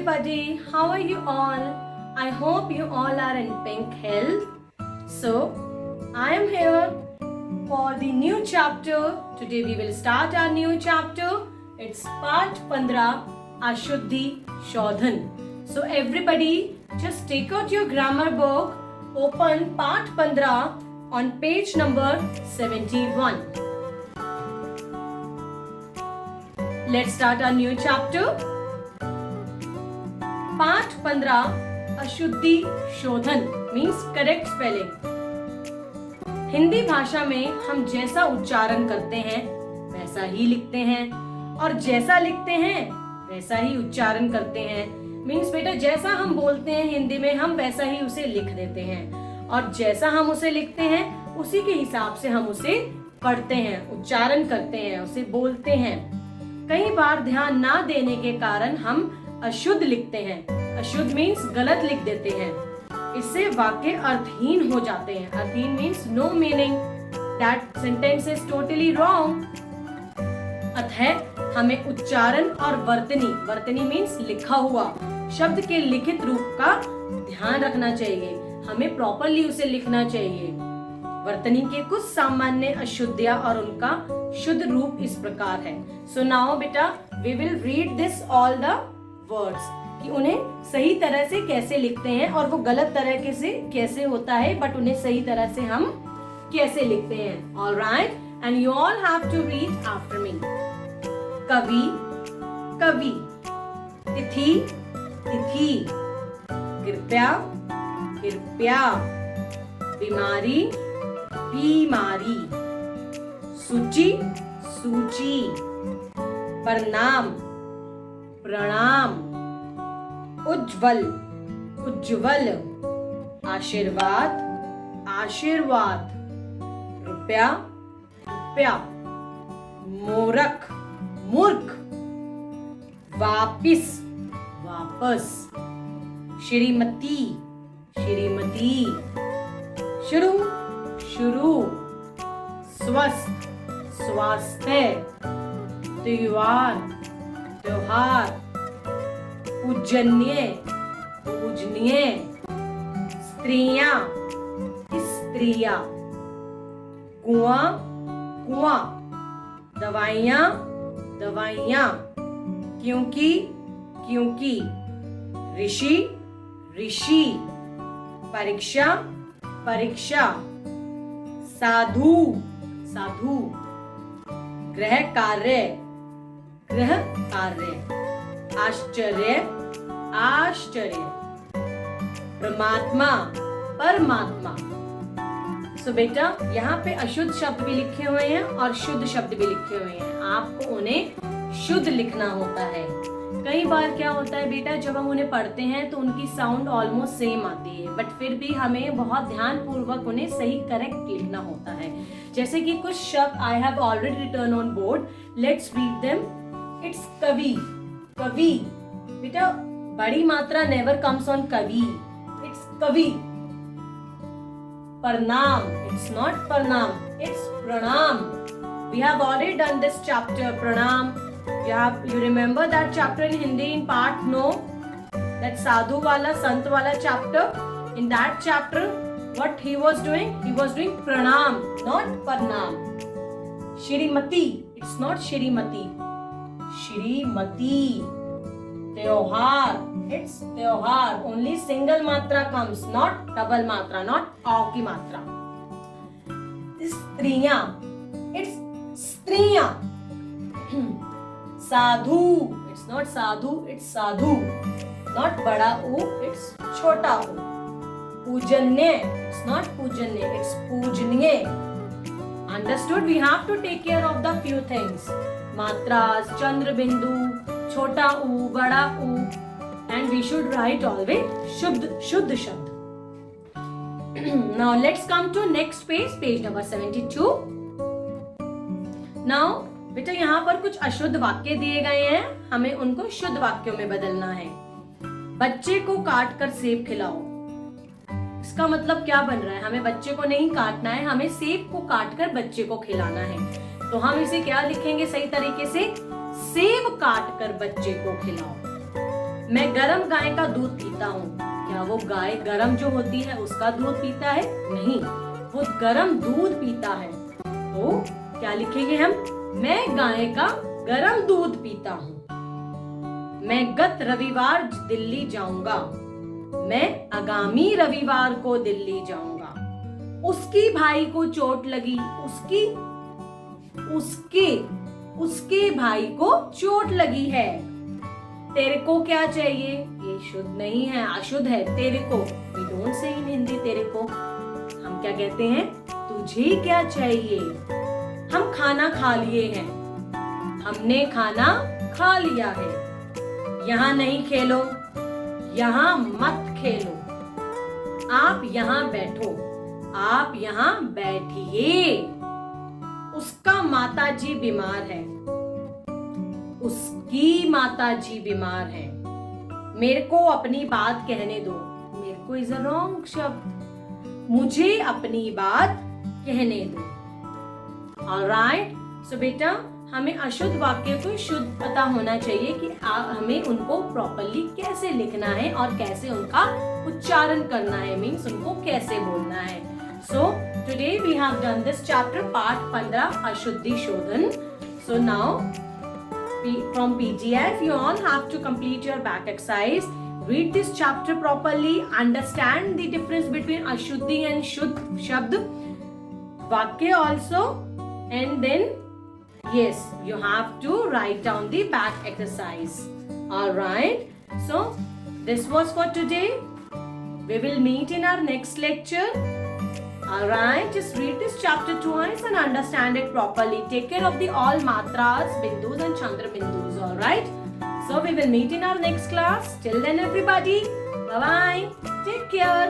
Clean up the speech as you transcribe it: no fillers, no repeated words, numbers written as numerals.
everybody, how are you all? I hope you all are in pink health. So, I am here for the new chapter. Today we will start our new chapter. It's part 15, Ashuddhi Shodhan. So everybody, just take out your grammar book, open part 15 on page number 71. Let's start our new chapter. पाठ 15 अशुद्धि शोधन means correct spelling. Hindi भाषा में हम जैसा उच्चारण करते हैं वैसा ही लिखते हैं और जैसा लिखते हैं वैसा ही उच्चारण करते हैं। मीन्स बेटा जैसा हम बोलते हैं हिंदी में हम वैसा ही उसे लिख देते हैं और जैसा हम उसे लिखते हैं उसी के हिसाब से हम उसे पढ़ते हैं, उच्चारण करते हैं, उसे बोलते हैं। कई बार ध्यान ना देने के कारण हम अशुद्ध लिखते हैं। अशुद्ध मीन्स गलत लिख देते हैं। इससे वाक्य अर्थहीन हो जाते हैं। अर्थहीन means no meaning, that sentence is totally wrong. अतः हमें उच्चारण और वर्तनी मीन्स लिखा हुआ शब्द के लिखित रूप का ध्यान रखना चाहिए। हमें प्रॉपरली उसे लिखना चाहिए। वर्तनी के कुछ सामान्य अशुद्धियां और उनका शुद्ध रूप इस प्रकार है। सो नाउ बेटा we will read this all the words कि उन्हें सही तरह से कैसे लिखते हैं और वो गलत तरह से कैसे होता है, बट उन्हें सही तरह से हम कैसे लिखते हैं। All right, and you all have to read after me. कवि कवि, तिथि तिथि, कृपया कृपया, बीमारी बीमारी, सूची सूची, प्रणाम प्रणाम, उज्ज्वल उज्ज्वल, आशीर्वाद आशीर्वाद, रुपया रुपया, मूर्ख मूर्ख, वापिस वापस, श्रीमती श्रीमती, शुरू शुरू, स्वस्थ स्वास्थ्य, त्योहार त्योहार, पूजनीय पूजनीय, स्त्रियां स्त्रियां, कुआं कुआं, दवाइयां दवाइयां, क्योंकि क्योंकि, ऋषि ऋषि, परीक्षा परीक्षा, साधु साधु, गृह कार्य गृह कार्य, आश्चर्य आश्चर्य, परमात्मा परमात्मा। सो बेटा यहाँ पे अशुद्ध शब्द भी लिखे हुए हैं और शुद्ध शब्द भी लिखे हुए हैं। आपको उन्हें शुद्ध लिखना होता है। कई बार क्या होता है बेटा जब हम उन्हें पढ़ते हैं तो उनकी साउंड ऑलमोस्ट सेम आती है, बट फिर भी हमें बहुत ध्यान पूर्वक उन्हें सही करेक्ट लिखना होता है। जैसे कि कुछ शब्द I have already written on board, let's read them. It's कवि कवि, बेटा बड़ी मात्रा नेवर कम्स ऑन कवि, इट्स कवि। प्रणाम, इट्स नॉट प्रणाम, इट्स प्रणाम। We have already done this chapter, प्रणाम। You remember that chapter in Hindi in part no, that sadhu wala sant wala chapter. In that chapter what he was doing pranam, not parnam. Shrimati, it's not Shrimati, Shrimati. Tyohar, it's tyohar, only single matra comes, not double matra, not aw ki matra. Striyan, it's striyan. साधु, it's not साधु, it's साधु, not बड़ा ऊ, it's छोटा ऊ। पूजन्य, it's not पूजन्य, it's पूजनीय। Understood? We have to take care of the few things, मात्रास, चंद्र बिंदु, छोटा ऊ, बड़ा ऊ, and we should write always शुद्ध शब्द। Now let's come to next page number 72। Now बेटा यहाँ पर कुछ अशुद्ध वाक्य दिए गए हैं, हमें उनको शुद्ध वाक्यों में बदलना है। बच्चे को काट कर सेब खिलाओ। इसका मतलब क्या बन रहा है? हमें बच्चे को नहीं काटना है, हमें सेब को काट कर बच्चे को खिलाना है। तो हम इसे क्या लिखेंगे सही तरीके से? सेब काट कर बच्चे को खिलाओ। मैं गरम गाय का दूध पीता हूँ। क्या वो गाय गरम जो होती है उसका दूध पीता है? नहीं, वो गरम दूध पीता है। तो क्या लिखेंगे हम? मैं गाय का गरम दूध पीता हूँ। मैं गत रविवार दिल्ली जाऊंगा। मैं आगामी रविवार को दिल्ली जाऊंगा। उसकी भाई को चोट लगी। उसके भाई को चोट लगी है। तेरे को क्या चाहिए? ये शुद्ध नहीं है, अशुद्ध है। तेरे को, वी डोंट से इन हिंदी तेरे को, हम क्या कहते हैं? तुझे क्या चाहिए? हम खाना खा लिए हैं। हमने खाना खा लिया है। यहाँ नहीं खेलो, यहाँ मत खेलो। आप यहाँ बैठो, आप यहाँ बैठिए। उसका माताजी बीमार है। उसकी माताजी बीमार है। मेरे को अपनी बात कहने दो। मेरे को इज अ रॉन्ग शब्द। मुझे अपनी बात कहने दो। ऑलराइट, सो बेटा हमें अशुद्ध वाक्य को शुद्ध पता होना चाहिए कि हमें उनको प्रॉपरली कैसे लिखना है और कैसे उनका उच्चारण करना है, मीन्स उनको कैसे बोलना है। So today we have done this chapter part 15 अशुद्धि शोधन। So now from PGF you all have to complete your back exercise. Read this chapter properly, understand the difference between ashuddhi and shuddh shabd vakya also, and then yes, you have to write down the back exercise. All right, so this was for today. We will meet in our next lecture. All right, just read this chapter twice and understand it properly. Take care of the all matras, bindus and chandra bindus. All right, so we will meet in our next class. Till then everybody, bye bye, take care.